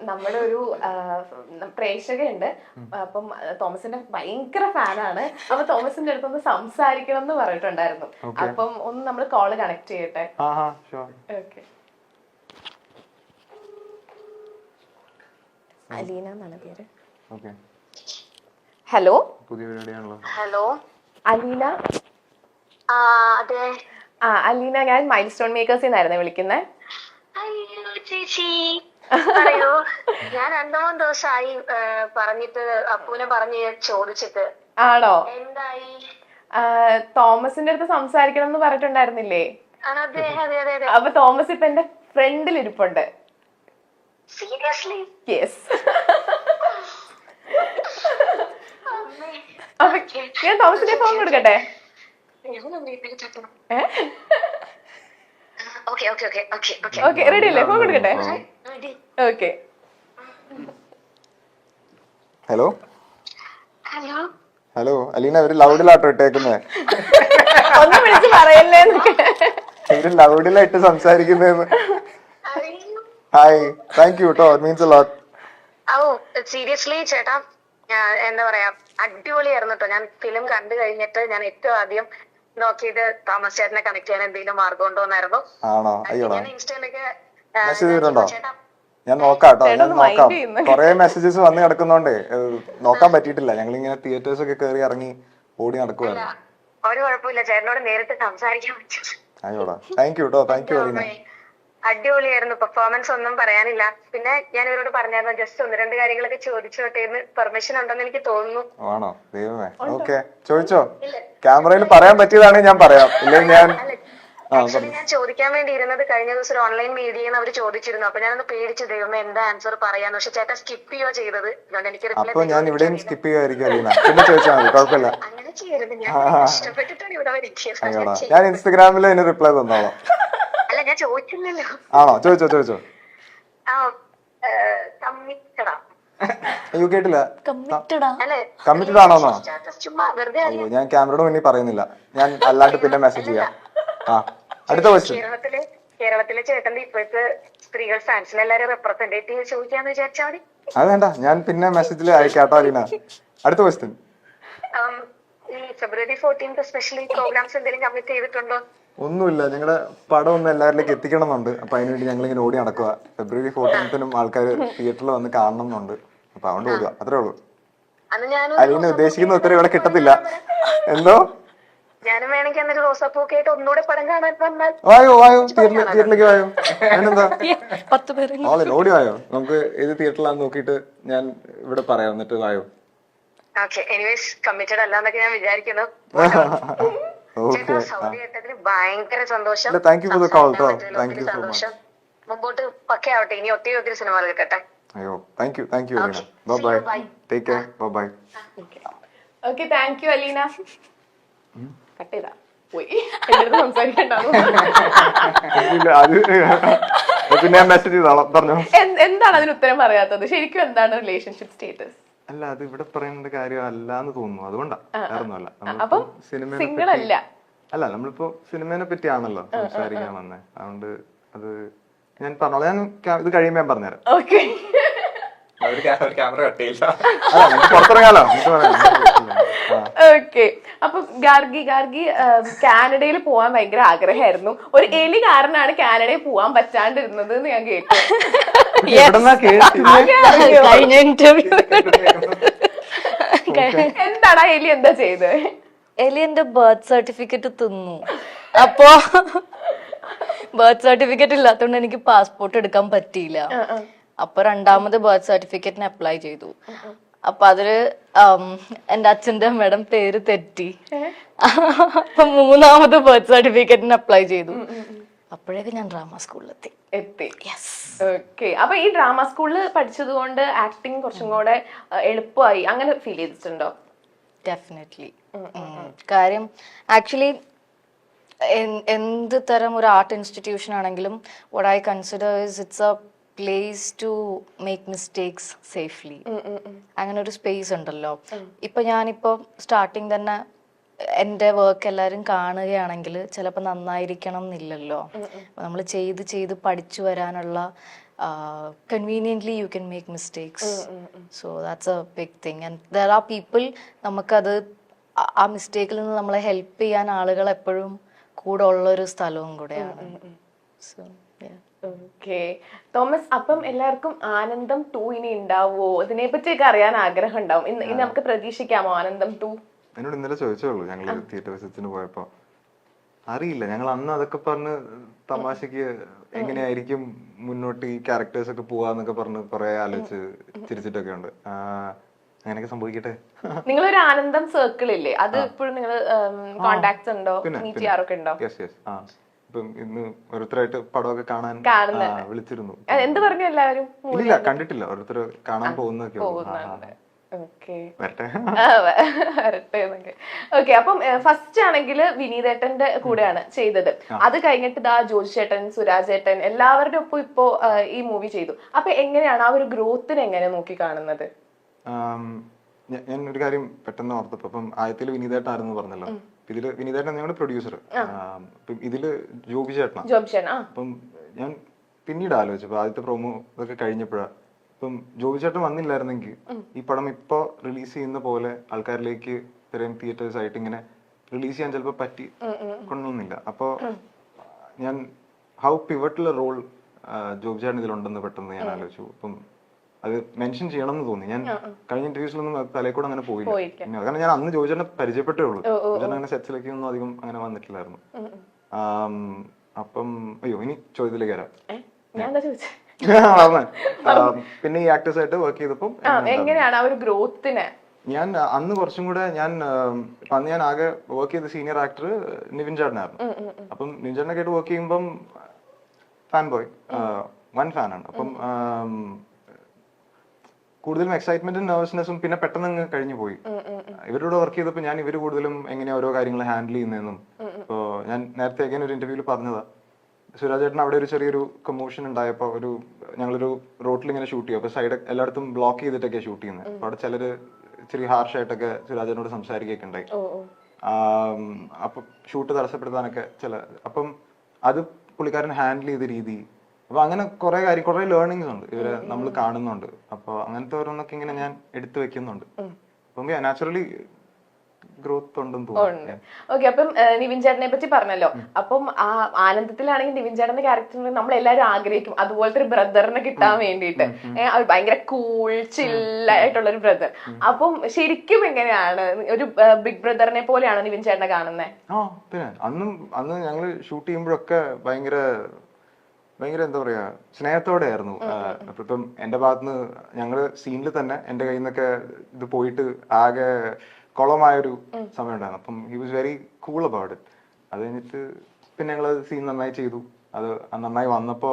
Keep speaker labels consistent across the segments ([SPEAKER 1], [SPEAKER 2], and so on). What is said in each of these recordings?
[SPEAKER 1] നമ്മുടെ ഒരു പ്രേക്ഷകയുണ്ട്. അപ്പം തോമസിന്റെ ഭയങ്കര ഫാനാണ്. അപ്പൊ തോമസിന്റെ അടുത്തൊന്ന് സംസാരിക്കണം എന്ന് പറഞ്ഞിട്ടുണ്ടായിരുന്നു. അപ്പം ഒന്ന് നമ്മൾ കോള് കണക്ട് ചെയ്യട്ടെ. ഓക്കെ. അലീന എന്നാണ് പേര്. ഹലോ.
[SPEAKER 2] ഹലോ
[SPEAKER 1] അലീന.
[SPEAKER 2] അതെ.
[SPEAKER 1] അലീന, ഞാൻ മൈൽ സ്റ്റോൺ മേക്കേഴ്സിൽ നിന്നായിരുന്നു വിളിക്കുന്നത്.
[SPEAKER 2] അയ്യോ ചേച്ചി പറയൂ. ഞാൻ 2-3 ദിവസമായി പറഞ്ഞിട്ട് അപ്പൂനെ പറഞ്ഞ് ചോദിച്ചിട്ട്.
[SPEAKER 1] ആണോ?
[SPEAKER 2] എന്തായി?
[SPEAKER 1] തോമസിന്റെ അടുത്ത് സംസാരിക്കണം എന്ന് പറഞ്ഞിട്ടുണ്ടായിരുന്നില്ലേ?
[SPEAKER 2] അതെ അതെ അതെ അതെ.
[SPEAKER 1] അപ്പൊ തോമസ് ഇപ്പൊ എന്റെ ഫ്രണ്ടിൽ ഇരിപ്പുണ്ട്.
[SPEAKER 2] സീരിയസ്ലി?
[SPEAKER 1] യെസ്. ഞാൻ തോമസിന്റെ ഫോൺ കൊടുക്കട്ടെ? ഓക്കെ, റെഡി അല്ലേ? ഫോൺ കൊടുക്കട്ടെ? Okay.
[SPEAKER 3] Hello
[SPEAKER 2] hello
[SPEAKER 3] hello Aleena, ഒരു ലൗഡിലാട്ടോ ഇട്ടേക്കുന്നത്.
[SPEAKER 1] ഒന്ന് വിളിച്ച് പറയല്ലേ?
[SPEAKER 3] ഒരു ലൗഡിലായിട്ട് സംസാരിക്കുന്നതെന്ന്. ഹായ്, താങ്ക് യു കേട്ടോ, it means a lot.
[SPEAKER 2] Seriously ചേട്ടാ, എന്താ പറയാ, അടിപൊളിയായിരുന്നു കേട്ടോ. ഞാൻ ഫിലിം കണ്ടു കഴിഞ്ഞിട്ട് ഞാൻ ഏറ്റവും ആദ്യം നോക്കിയത് തോമസ് ചേട്ടനെ കണക്ട് ചെയ്യാൻ എന്തെങ്കിലും മാർഗം ഉണ്ടോന്നായിരുന്നു.
[SPEAKER 3] ആണോ? അയ്യോടാ,
[SPEAKER 2] ഞാൻ ഇൻസ്റ്റയിലൊക്കെ
[SPEAKER 3] മെസ്സേജ് ചെയ്തിട്ടുണ്ടോ? ഞാൻ നോക്കാം കേട്ടോ, ഞാൻ നോക്കാം. കൊറേ മെസ്സേജസ് വന്ന് കിടക്കുന്നോണ്ടേ നോക്കാൻ പറ്റിയിട്ടില്ല. ഞങ്ങളിങ്ങനെ തിയേറ്റേഴ്സ് ഒക്കെ കയറി ഇറങ്ങി ഓടി നടക്കുവായിരുന്നു.
[SPEAKER 2] ഒരു കുഴപ്പമില്ല, ചേട്ടനോട് നേരിട്ട് സംസാരിക്കാൻ പറ്റും.
[SPEAKER 3] അയ്യോടാ, താങ്ക് യു കേട്ടോ, താങ്ക് യു അലീന.
[SPEAKER 2] അടിപൊളിയായിരുന്നു, പെർഫോമൻസ് ഒന്നും പറയാനില്ല. പിന്നെ ഞാൻ ഇവരോട് പറഞ്ഞായിരുന്നു ജസ്റ്റ് 1-2 കാര്യങ്ങളൊക്കെ ചോദിച്ചോട്ടെ, പെർമിഷൻ ഉണ്ടെന്ന് എനിക്ക് തോന്നുന്നു.
[SPEAKER 3] ആണോ? ദൈവമേ. ഓക്കെ, ചോദിച്ചോ. ക്യാമറയിൽ പറയാൻ പറ്റിയതാണെങ്കിൽ ഞാൻ പറയാം, ഇല്ലെങ്കിൽ ഞാൻ
[SPEAKER 2] ആക്ച്വലി ഞാൻ ചോദിക്കാൻ വേണ്ടി ഇരുന്നത് കഴിഞ്ഞ ദിവസം ഒരു ഓൺലൈൻ മീഡിയയിൽ അവർ ചോദിച്ചിരുന്നു. അപ്പൊ ഞാനൊന്ന് പേടിച്ചു, ദൈവമേ എന്താ ആൻസർ പറയാന്ന്. പക്ഷെ ചേട്ടാ സ്കിപ്പ് ചെയ്യോ ചെയ്തത്. അതുകൊണ്ട് എനിക്ക്
[SPEAKER 3] അപ്പൊ ഞാൻ ഇവിടെയും സ്കിപ്പ് ചെയ്യുമായിരിക്കും അലീന. പിന്നെ ചോദിച്ചാൽ മതി, കുഴപ്പമില്ല.
[SPEAKER 2] അങ്ങനെ ചെയ്യരുത്, ഞാൻ ഇഷ്ടപ്പെട്ടിട്ടാണ് ഇവിടെ
[SPEAKER 3] അയ്യോടാ, ഞാൻ ഇൻസ്റ്റഗ്രാമിൽ അതിന് റിപ്ലൈ തന്നോളാം.
[SPEAKER 2] അല്ല, ഞാൻ ചോദിച്ചില്ലല്ലോ.
[SPEAKER 3] ആണോ? ചോദിച്ചോ ചോദിച്ചോ. അയ്യോ, കേട്ടില്ല. കമ്മിറ്റഡ് ആണോന്നോ? അയ്യോ, ഞാൻ ക്യാമറയുടെ മുന്നിൽ പറയുന്നില്ല, ഞാൻ അല്ലാണ്ട് പിന്നെ മെസ്സേജ് ചെയ്യാം. അടുത്ത ക്വസ്റ്റ്യൻ.
[SPEAKER 2] കേരളത്തിലെ ചേട്ടന്റെ ഇപ്പോഴത്തെ സ്ത്രീകൾ ഫാൻസിനെ എല്ലാരും റെപ്രസെന്റേറ്റീവ് ചോദിക്കാന്ന് വിചാരിച്ചാൽ മതി.
[SPEAKER 3] അത് വേണ്ട, ഞാൻ പിന്നെ മെസ്സേജിൽ അയക്കാട്ടോ അലീന. അടുത്ത ക്വസ്റ്റ്യൻ.
[SPEAKER 2] ഈ ഫെബ്രുവരി 14 സ്പെഷ്യലി പ്രോഗ്രാംസ് എന്തെങ്കിലും കമ്മിറ്റ് ചെയ്തിട്ടുണ്ടോ?
[SPEAKER 3] ഒന്നുമില്ല, ഞങ്ങളുടെ പടം ഒന്ന് എല്ലാവരിലേക്ക് എത്തിക്കണം എന്നുണ്ട്. അപ്പൊ അതിനുവേണ്ടി ഞങ്ങൾ ഇങ്ങനെ ഓടി നടക്കുക. ഫെബ്രുവരി 14 ആൾക്കാർ തിയേറ്ററിൽ വന്ന് കാണണം എന്നുണ്ട്. അപ്പൊ അതുകൊണ്ട് ഓടുക, അത്രേ ഉള്ളൂ. അലീന ഉദ്ദേശിക്കുന്ന ഉത്തരം ഇവിടെ കിട്ടത്തില്ല. എന്തോ
[SPEAKER 2] ഞാനും വേണമെങ്കിൽ അന്നൊരു റോസാപ്പൂക്കെ ആയിട്ട് ഒന്നുകൂടെ പടം കാണാൻ വന്നാൽ.
[SPEAKER 3] വായോ വായോ, തിയേറ്ററിലേക്ക് വായോ. അതിനെന്താ, ഓടി വായോ. നമുക്ക് ഏത് തിയേറ്ററിലാന്ന് നോക്കിയിട്ട് ഞാൻ ഇവിടെ പറയാം, എന്നിട്ട് വായോ.
[SPEAKER 2] ഓക്കെ, എനിവേസ് കമ്മിറ്റഡ് അല്ലാന്നൊക്കെ ഞാൻ വിചാരിക്കുന്നു. സൗദി കേട്ടതിന് ഭയങ്കര സന്തോഷം.
[SPEAKER 3] സന്തോഷം.
[SPEAKER 2] മുമ്പോട്ട് പക്കെ ആവട്ടെ, ഇനി ഒത്തിരി സിനിമകൾ കിട്ടട്ടെ.
[SPEAKER 3] അയ്യോ, thank you Aleena. Bye, take care, bye.
[SPEAKER 1] Okay, thank you Aleena. Cut ചെയ്താ പോയി സംസാരിക്കണ്ടാവും.
[SPEAKER 3] പിന്നെ ഞാൻ മെസ്സേജ് ചെയ്തോളാം, പറഞ്ഞോ.
[SPEAKER 1] എന്താണ് അതിന് ഉത്തരം പറയാത്തത്? ശരിക്കും എന്താണ് റിലേഷൻഷിപ്പ് സ്റ്റേറ്റസ്?
[SPEAKER 3] അല്ല, അത് ഇവിടെ പറയേണ്ട കാര്യം അല്ലാന്ന് തോന്നുന്നു, അതുകൊണ്ടാ. വേറൊന്നുമല്ല.
[SPEAKER 1] സിംഗിൾ അല്ല.
[SPEAKER 3] അല്ല, നമ്മളിപ്പോ സിനിമേനെ പറ്റിയാണല്ലോ സംസാരിക്കാൻ വന്നേ. അതുകൊണ്ട് അത് ഞാൻ പറഞ്ഞോളാം. ഞാൻ ഇത് കഴിയുമ്പോ ഞാൻ പറഞ്ഞുതരാം.
[SPEAKER 1] ഓക്കെ.
[SPEAKER 3] പുറത്തിറങ്ങാലോ.
[SPEAKER 1] ഓക്കെ. അപ്പൊ ഗാർഗി കാനഡയിൽ പോവാൻ ഭയങ്കര ആഗ്രഹമായിരുന്നു. ഒരു എലി കാരണമാണ് കാനഡയിൽ പോവാൻ പറ്റാണ്ടിരുന്നത് എന്ന് ഞാൻ കേട്ടു. എന്താണ് എലി എന്താ ചെയ്തത്?
[SPEAKER 4] എലി എന്റെ ബർത്ത് സർട്ടിഫിക്കറ്റ് തിന്നു. അപ്പോ ബർത്ത് സർട്ടിഫിക്കറ്റ് ഇല്ലാത്തതുകൊണ്ട് എനിക്ക് പാസ്പോർട്ട് എടുക്കാൻ പറ്റിയില്ല. അപ്പൊ 2ാമത് ബർത്ത് സർട്ടിഫിക്കറ്റിന് അപ്ലൈ ചെയ്തു. അപ്പൊ അതില് എന്റെ അച്ഛന്റെ അമ്മയുടെ പേര് തെറ്റി. അപ്പൊ 3ാമത് ബർത്ത് സർട്ടിഫിക്കറ്റിന് അപ്ലൈ ചെയ്തു. അപ്പോഴേക്കും ഞാൻ ഡ്രാമ സ്കൂളിലെത്തി.
[SPEAKER 1] ഓക്കെ. അപ്പൊ ഈ ഡ്രാമ സ്കൂളിൽ പഠിച്ചത് കൊണ്ട് ആക്ടിങ് കുറച്ചും കൂടെ എളുപ്പമായി അങ്ങനെ ഫീൽ ചെയ്തിട്ടുണ്ടോ?
[SPEAKER 4] ഡെഫിനറ്റ്ലി. കാര്യം ആക്ച്വലി എന്ത് തരം ഒരു ആർട്ട് ഇൻസ്റ്റിറ്റ്യൂഷൻ ആണെങ്കിലും what I consider is it's a place to make mistakes safely. അങ്ങനെ ഒരു സ്പേസ് ഉണ്ടല്ലോ. ഞാനിപ്പോ സ്റ്റാർട്ടിങ് തന്നെ എൻ്റെ വർക്ക് എല്ലാവരും കാണുകയാണെങ്കിൽ ചിലപ്പോൾ നന്നായിരിക്കണം എന്നില്ലല്ലോ. നമ്മൾ ചെയ്ത് പഠിച്ചു വരാനുള്ള conveniently you can make mistakes. So that's a big thing, and there are people നമുക്കത് ആ മിസ്റ്റേക്കിൽ നിന്ന് നമ്മളെ ഹെൽപ്പ് ചെയ്യാൻ ആളുകൾ എപ്പോഴും കൂടെ ഉള്ളൊരു സ്ഥലവും കൂടെയാണ്. So yeah.
[SPEAKER 1] ഓക്കെ തോമസ്, അപ്പം എല്ലാവർക്കും ആനന്ദം 2 ഇനി ഉണ്ടാവോ? ഇതിനെ പറ്റിയൊക്കെ അറിയാൻ ആഗ്രഹം ഉണ്ടാവും. ഇനി നമുക്ക് പ്രതീക്ഷിക്കാമോ ആനന്ദം 2?
[SPEAKER 3] എന്നോട് ഇന്നലെ ചോദിച്ചോളൂ ഞങ്ങള് തിയേറ്റർ വിസിറ്റിന് പോയപ്പോ. അറിയില്ല, ഞങ്ങൾ അന്ന് അതൊക്കെ പറഞ്ഞ് തമാശക്ക് എങ്ങനെയായിരിക്കും മുന്നോട്ട് ഈ ക്യാരക്ടേഴ്സ് ഒക്കെ പോവാന്നൊക്കെ പറഞ്ഞ് കുറെ ആലോചിച്ച് ചിരിച്ചിട്ടൊക്കെ ഉണ്ട്. അങ്ങനെയൊക്കെ സംഭവിക്കട്ടെ.
[SPEAKER 1] നിങ്ങളൊരു ആനന്ദം സർക്കിൾ ഇല്ലേ, അത് ഇപ്പോഴും നിങ്ങൾ കോണ്ടാക്ട്സ് ഉണ്ടോ, മീറ്റ് ചെയ്യാറൊക്കെ ഉണ്ടോ?
[SPEAKER 3] ഇപ്പം ഇന്ന് ഓരോരുത്തരായിട്ട് പടമൊക്കെ കാണാൻ വിളിച്ചിരുന്നു.
[SPEAKER 1] എന്ത് പറഞ്ഞു എല്ലാവരും?
[SPEAKER 3] ഇല്ല, കണ്ടിട്ടില്ല. ഓരോരുത്തർ കാണാൻ പോകുന്നൊക്കെ.
[SPEAKER 1] ഓക്കെ, അപ്പം ഫസ്റ്റ് ആണെങ്കിൽ വിനീതേട്ടന്റെ കൂടെയാണ് ചെയ്തത്. അത് കഴിഞ്ഞിട്ട് ദാ ജോജി ചേട്ടൻ, സുരാജ് ചേട്ടൻ എല്ലാവരുടെ ഒപ്പം ഇപ്പോ ഈ മൂവി ചെയ്തു. അപ്പൊ എങ്ങനെയാണ് ആ ഒരു ഗ്രോത്തിനെ എങ്ങനെ നോക്കി കാണുന്നത്?
[SPEAKER 3] ഞാൻ ഒരു കാര്യം പെട്ടെന്ന് ഓർത്തപ്പോ, ഇപ്പം ആദ്യത്തിൽ വിനീതേട്ടനായിരുന്നു പറഞ്ഞല്ലോ. ഇതില് വിനീതേട്ടൻ ഞങ്ങളുടെ പ്രൊഡ്യൂസർ, ഇതില് ജോബി ചേട്ടനാ. അപ്പം ഞാൻ പിന്നീട് ആലോചിച്ചപ്പോ ആദ്യത്തെ പ്രൊമോ ഇതൊക്കെ കഴിഞ്ഞപ്പോഴാ, ഇപ്പം ജോബി ചേട്ടൻ വന്നില്ലായിരുന്നെങ്കിൽ ഈ പടം ഇപ്പൊ റിലീസ് ചെയ്യുന്ന പോലെ ആൾക്കാരിലേക്ക് ഇത്രയും തിയേറ്റേഴ്സ് ആയിട്ട് ഇങ്ങനെ റിലീസ് ചെയ്യാൻ ചിലപ്പോ പറ്റി കൊണ്ടൊന്നുമില്ല. അപ്പോ ഞാൻ ഹൗ പിവട്ടൽ റോൾ ജോബി ചേട്ടൻ ഇതിലുണ്ടെന്ന് പെട്ടെന്ന് ഞാൻ ആലോചിച്ചു. അപ്പം അത് മെൻഷൻ ചെയ്യണം എന്ന് തോന്നി. ഞാൻ കഴിഞ്ഞ ഇന്റർവ്യൂസിലൊന്നും തലയിൽ അങ്ങനെ പോയില്ല. കാരണം ഞാൻ അന്ന് ജോജേട്ടനെ പരിചയപ്പെട്ടേ ഉള്ളൂ. ജോജേട്ടൻ അങ്ങനെ സെറ്റ്സിലേക്കൊന്നും അധികം അങ്ങനെ വന്നിട്ടില്ലായിരുന്നു. അപ്പം അയ്യോ, ഇനി ചോദ്യത്തിലേക്ക് വരാം. പിന്നെ ഈ ആക്ടേഴ്സ് ആയിട്ട് വർക്ക് ചെയ്തപ്പോൾ
[SPEAKER 1] എങ്ങനെയാണ് ആ ഒരു ഗ്രോത്തിനെ?
[SPEAKER 3] ഞാൻ അന്ന് കുറച്ചും കൂടെ അന്ന് ഞാൻ ആകെ വർക്ക് ചെയ്ത സീനിയർ ആക്ടർ നിവിൻ ചേട്ടനായിരുന്നു. അപ്പം നിവിൻ ചേട്ടനൊക്കെ ആയിട്ട് വർക്ക് ചെയ്യുമ്പം ഫാൻ ബോയ്, വൺ ഫാനാണ്. അപ്പം കൂടുതലും എക്സൈറ്റ്മെന്റും നെർവസ്നെസ്സും പിന്നെ പെട്ടെന്ന് അങ്ങ് കഴിഞ്ഞു പോയി. ഇവരോട് വർക്ക് ചെയ്തപ്പോൾ ഞാൻ ഇവര് കൂടുതലും എങ്ങനെയാ ഓരോ കാര്യങ്ങൾ ഹാൻഡിൽ ചെയ്യുന്നതെന്നും. ഇപ്പോ ഞാൻ നേരത്തെ ഒരു ഇന്റർവ്യൂവിൽ പറഞ്ഞതാ, സുരാജ് ചേട്ടൻ അവിടെ ഒരു ചെറിയൊരു കമോഷൻ ഉണ്ടായപ്പോ ഞങ്ങളൊരു റോട്ടിൽ ഇങ്ങനെ ഷൂട്ട് ചെയ്യും. അപ്പൊ സൈഡ് എല്ലായിടത്തും ബ്ലോക്ക് ചെയ്തിട്ടൊക്കെ ഷൂട്ട് ചെയ്യുന്നത്. അപ്പൊ അവിടെ ചിലര് ഇച്ചിരി ഹാർഷായിട്ടൊക്കെ സുരാജേട്ടനോട് സംസാരിക്കുകയൊക്കെ ഉണ്ടായി. അപ്പൊ ഷൂട്ട് തടസ്സപ്പെടുത്താനൊക്കെ അപ്പം അത് പുള്ളിക്കാരൻ ഹാൻഡിൽ ചെയ്ത രീതി, അപ്പൊ അങ്ങനെ കുറെ ലേണിങ്സ് ഉണ്ട് ഇവരെ നമ്മൾ കാണുന്നുണ്ട്. അപ്പൊ അങ്ങനത്തെ ഓരോന്നൊക്കെ ഇങ്ങനെ ഞാൻ എടുത്തു വെക്കുന്നുണ്ട്. അപ്പം നാച്ചുറലി ഗ്രോത്ത് ഉണ്ടെന്ന് തോന്നുന്നു.
[SPEAKER 1] ഓക്കെ, അപ്പം നിവിൻ ചേട്ടനെ പറ്റി പറഞ്ഞല്ലോ. അപ്പം ആ ആനന്ദത്തിലാണെങ്കിൽ നിവിൻ ചേട്ടന്റെ ക്യാരക്ടറിന് നമ്മൾ എല്ലാവരും ആഗ്രഹിക്കും അതുപോലത്തെ ഒരു ബ്രദറിനെ കിട്ടാൻ വേണ്ടിയിട്ട്. ഭയങ്കര കൂൾ ചില്ലായിട്ടുള്ള ഒരു ബ്രദർ. അപ്പം ശരിക്കും എങ്ങനെയാണ് ഒരു ബിഗ് ബ്രദറിനെ പോലെയാണ് നിവിൻ ചേട്ടനെ കാണുന്നത്?
[SPEAKER 3] പിന്നെ അന്ന് ഞങ്ങള് ഷൂട്ട് ചെയ്യുമ്പോഴൊക്കെ ഭയങ്കര എന്താ പറയാ, സ്നേഹത്തോടെ ആയിരുന്നു. ഇപ്പം എന്റെ ഭാഗത്തുനിന്ന് ഞങ്ങള് സീനിൽ തന്നെ എന്റെ കയ്യിൽ നിന്നൊക്കെ ഇത് പോയിട്ട് ആകെ കുളമായൊരു സമയം ഉണ്ടായിരുന്നു. അപ്പം he was very cool about it. അത് കഴിഞ്ഞിട്ട് പിന്നെ ഞങ്ങള് സീൻ നന്നായി ചെയ്തു. അത് നന്നായി വന്നപ്പോ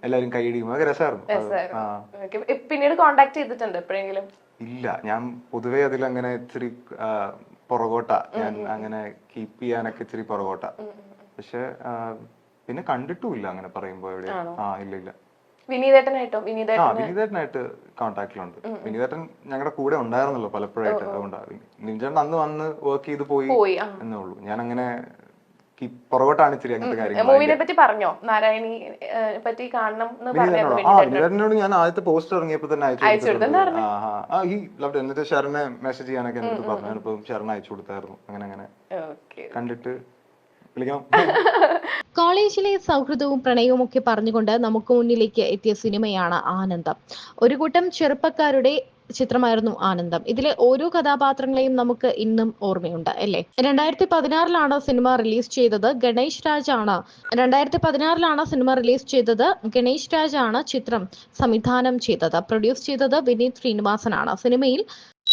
[SPEAKER 3] എല്ലാരും കൈയടിക്കും. അതൊക്കെ രസമായിരുന്നു.
[SPEAKER 1] പിന്നീട് കോണ്ടാക്ട് ചെയ്തിട്ടുണ്ട് എപ്പോഴെങ്കിലും?
[SPEAKER 3] ഇല്ല, ഞാൻ പൊതുവെ അതിലങ്ങനെ ഇച്ചിരി പുറകോട്ടാ. ഞാൻ അങ്ങനെ കീപ്പ് ചെയ്യാനൊക്കെ ഇച്ചിരി പുറകോട്ടാ. പക്ഷെ പിന്നെ കണ്ടിട്ടുമില്ല അങ്ങനെ പറയുമ്പോ എവിടെ. ഇല്ല. വിനീതേട്ടനായിട്ട് കോണ്ടാക്റ്റിലുണ്ട്. വിനീതേട്ടൻ ഞങ്ങളുടെ കൂടെ ഉണ്ടായിരുന്നല്ലോ പലപ്പോഴായിട്ട്. അതുകൊണ്ടാണ് നിവിൻചേട്ടൻ അന്ന് വന്ന് വർക്ക് ചെയ്ത് പോയി എന്നേ ഉള്ളൂ. ഞാൻ അങ്ങനെ പുറകോട്ടാണ് ഇച്ചിരി അങ്ങനത്തെ കാര്യങ്ങൾ. വിനീതേട്ടനോട് ഞാൻ ആദ്യത്തെ പോസ്റ്റർ ഇറങ്ങിയപ്പോ തന്നെ അയച്ചു കൊടുത്തു. എന്നിട്ട് ശരണെ മെസ്സേജ് ചെയ്യാനൊക്കെ എന്നിട്ട് പറഞ്ഞു. ഇപ്പൊ ശരണ അയച്ചു കൊടുത്തായിരുന്നു. അങ്ങനെ കണ്ടിട്ട്
[SPEAKER 5] കോളേജിലെ സൗഹൃദവും പ്രണയവും ഒക്കെ പറഞ്ഞുകൊണ്ട് നമുക്ക് മുന്നിലേക്ക് എത്തിയ സിനിമയാണ് ആനന്ദം. ഒരു കൂട്ടം ചെറുപ്പക്കാരുടെ ചിത്രമായിരുന്നു ആനന്ദം. ഇതിലെ ഓരോ കഥാപാത്രങ്ങളെയും നമുക്ക് ഇന്നും ഓർമ്മയുണ്ട്, അല്ലേ? 2016 സിനിമ റിലീസ് ചെയ്തത്. ഗണേഷ് രാജാണ് ചിത്രം സംവിധാനം ചെയ്തത്. പ്രൊഡ്യൂസ് ചെയ്തത് വിനീത് ശ്രീനിവാസനാണ്. സിനിമയിൽ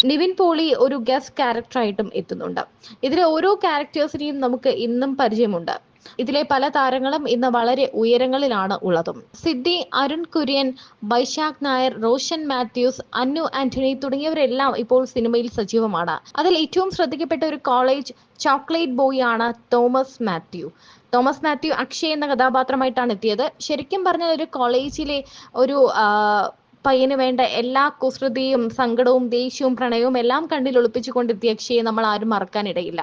[SPEAKER 5] നിവിൻ പോളി ഒരു ഗസ്റ്റ് ക്യാരക്ടറായിട്ടും എത്തുന്നുണ്ട്. ഇതിലെ ഓരോ ക്യാരക്ടേഴ്സിനെയും നമുക്ക് ഇന്നും പരിചയമുണ്ട്. ഇതിലെ പല താരങ്ങളും ഇന്ന് വളരെ ഉയരങ്ങളിലാണ് ഉള്ളതും. സിദ്ധി, അരുൺ കുര്യൻ, വൈശാഖ് നായർ, റോഷൻ മാത്യൂസ്, അന്നു ആന്റണി തുടങ്ങിയവരെല്ലാം ഇപ്പോൾ സിനിമയിൽ സജീവമാണ്. അതിൽ ഏറ്റവും ശ്രദ്ധിക്കപ്പെട്ട ഒരു കോളേജ് ചോക്ലേറ്റ് ബോയ് ആണ് തോമസ് മാത്യു അക്ഷയ് എന്ന കഥാപാത്രമായിട്ടാണ് എത്തിയത്. ശരിക്കും പറഞ്ഞാൽ ഒരു കോളേജിലെ ഒരു പയ്യന് വേണ്ട എല്ലാ കുസൃതിയും സങ്കടവും ദേഷ്യവും പ്രണയവും എല്ലാം കണ്ണിൽ ഒളിപ്പിച്ചുകൊണ്ടെത്തിയ അക്ഷയെ നമ്മൾ ആരും മറക്കാനിടയില്ല.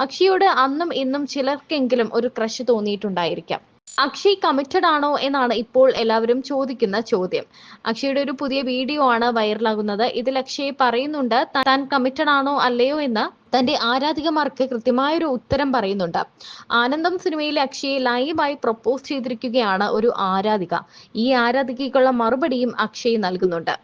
[SPEAKER 5] അക്ഷയോട് അന്നും ഇന്നും ചിലർക്കെങ്കിലും ഒരു ക്രഷ് തോന്നിയിട്ടുണ്ടായിരിക്കാം. അക്ഷയ് കമ്മിറ്റഡ് ആണോ എന്നാണ് ഇപ്പോൾ എല്ലാവരും ചോദിക്കുന്ന ചോദ്യം. അക്ഷയുടെ ഒരു പുതിയ വീഡിയോ ആണ് വൈറലാകുന്നത്. ഇതിൽ അക്ഷയ് പറയുന്നുണ്ട് താൻ കമ്മിറ്റഡ് ആണോ അല്ലയോ എന്ന് തന്റെ ആരാധികമാർക്ക് കൃത്യമായൊരു ഉത്തരം പറയുന്നുണ്ട്. ആനന്ദം സിനിമയിലെ അക്ഷയെ ലൈവായി പ്രപ്പോസ് ചെയ്തിരിക്കുകയാണ് ഒരു ആരാധിക. ഈ ആരാധികയ്ക്കുള്ള മറുപടിയും അക്ഷയ് നൽകുന്നുണ്ട്.